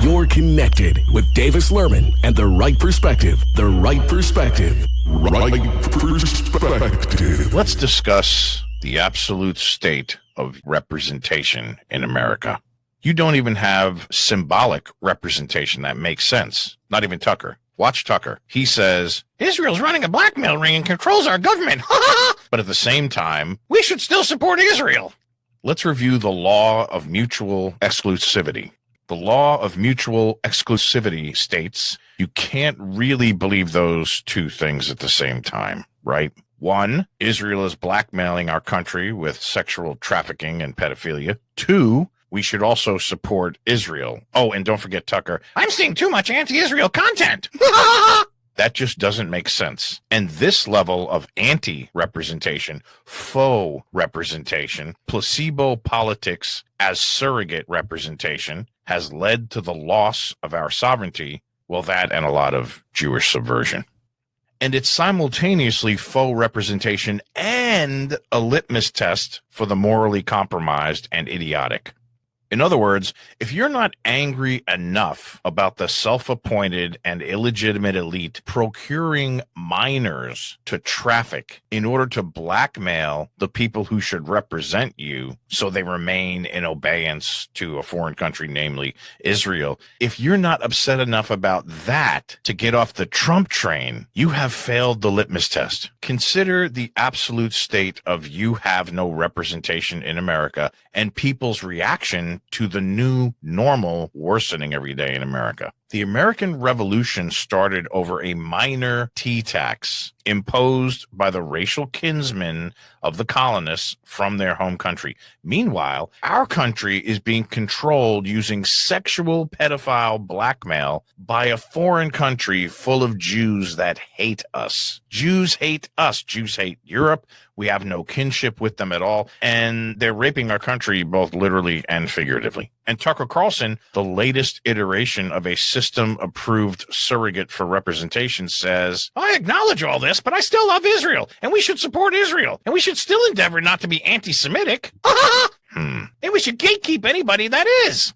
You're connected with Davis Lürmann and the right perspective. The right perspective. Right perspective. Let's discuss the absolute state of representation in America. You don't even have symbolic representation that makes sense. Not even Tucker. Watch Tucker. He says, Israel's running a blackmail ring and controls our government. But at the same time, we should still support Israel. Let's review the law of mutual exclusivity. The law of mutual exclusivity states you can't really believe those two things at the same time, right? One, Israel is blackmailing our country with sexual trafficking and pedophilia. Two, we should also support Israel. Oh, and don't forget Tucker. I'm seeing too much anti-Israel content. That just doesn't make sense. And this level of anti-representation, faux representation, placebo politics as surrogate representation has led to the loss of our sovereignty. Well, that and a lot of Jewish subversion. And it's simultaneously faux representation and a litmus test for the morally compromised and idiotic. In other words, if you're not angry enough about the self-appointed and illegitimate elite procuring minors to traffic in order to blackmail the people who should represent you so they remain in obeyance to a foreign country, namely Israel, if you're not upset enough about that to get off the Trump train, you have failed the litmus test. Consider the absolute state of you have no representation in America and people's reaction to the new normal worsening every day in America. The American Revolution started over a minor tea tax imposed by the racial kinsmen of the colonists from their home country. Meanwhile, our country is being controlled using sexual pedophile blackmail by a foreign country full of Jews that hate us. Jews hate us. Jews hate Europe. We have no kinship with them at all. And they're raping our country both literally and figuratively. And Tucker Carlson, the latest iteration of a system-approved surrogate for representation, says, I acknowledge all this, but I still love Israel, and we should support Israel, and we should still endeavor not to be anti-Semitic. And we should gatekeep anybody that is.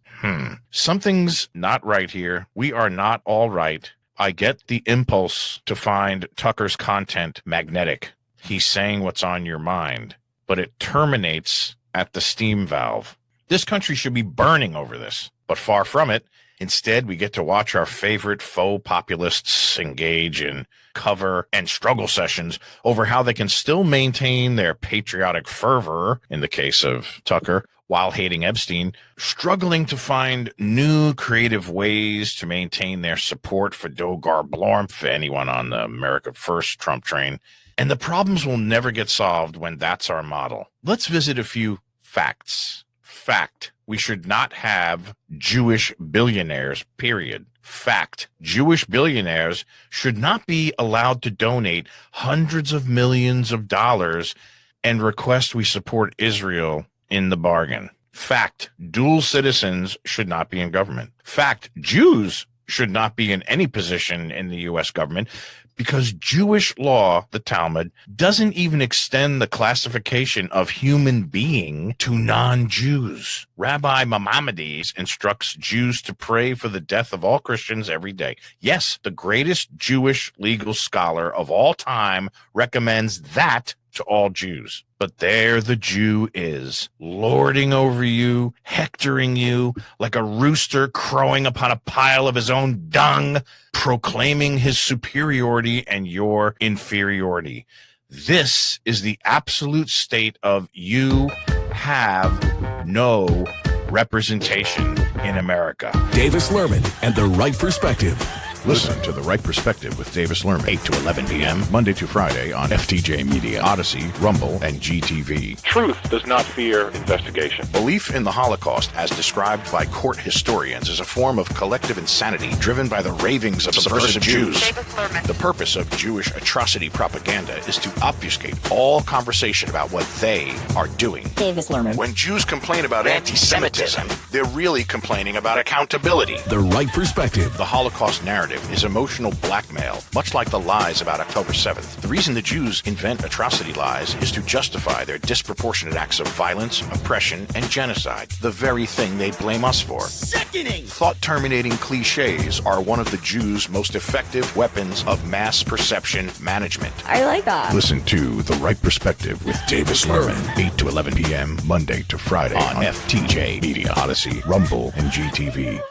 Something's not right here. We are not all right. I get the impulse to find Tucker's content magnetic. He's saying what's on your mind, but it terminates at the steam valve. This country should be burning over this, but far from it. Instead, we get to watch our favorite faux populists engage in cover and struggle sessions over how they can still maintain their patriotic fervor, in the case of Tucker, while hating Epstein, struggling to find new creative ways to maintain their support for Dogar Blorm, for anyone on the America First Trump train. And the problems will never get solved when that's our model. Let's visit a few facts. Fact, we should not have Jewish billionaires, period. Fact, Jewish billionaires should not be allowed to donate hundreds of millions of dollars and request we support Israel in the bargain. Fact, dual citizens should not be in government. Fact, Jews should not be in any position in the U.S. government because Jewish law, the Talmud, doesn't even extend the classification of human being to non-Jews. Rabbi Maimonides instructs Jews to pray for the death of all Christians every day. Yes, the greatest Jewish legal scholar of all time recommends that to all Jews. But there the Jew is, lording over you, hectoring you, like a rooster crowing upon a pile of his own dung, proclaiming his superiority and your inferiority. This is the absolute state of you have no representation in America. Davis Lürmann and the right perspective. Listen to The Right Perspective with Davis Lürmann, 8 to 11 p.m., Monday to Friday on FTJ Media, Odyssey, Rumble, and GTV. Truth does not fear investigation. Belief in the Holocaust, as described by court historians, is a form of collective insanity driven by the ravings of subversive Jews. The purpose of Jewish atrocity propaganda is to obfuscate all conversation about what they are doing. Davis Lürmann. When Jews complain about anti-Semitism, they're really complaining about accountability. The right perspective. The Holocaust narrative perspective is emotional blackmail, much like the lies about October 7th. The reason the Jews invent atrocity lies is to justify their disproportionate acts of violence, oppression, and genocide, the very thing they blame us for. Sickening! Thought-terminating cliches are one of the Jews' most effective weapons of mass perception management. I like that. Listen to The Right Perspective with Davis Lürmann, 8 to 11 p.m., Monday to Friday on FTJ Media, Odyssey, Rumble, and GTV.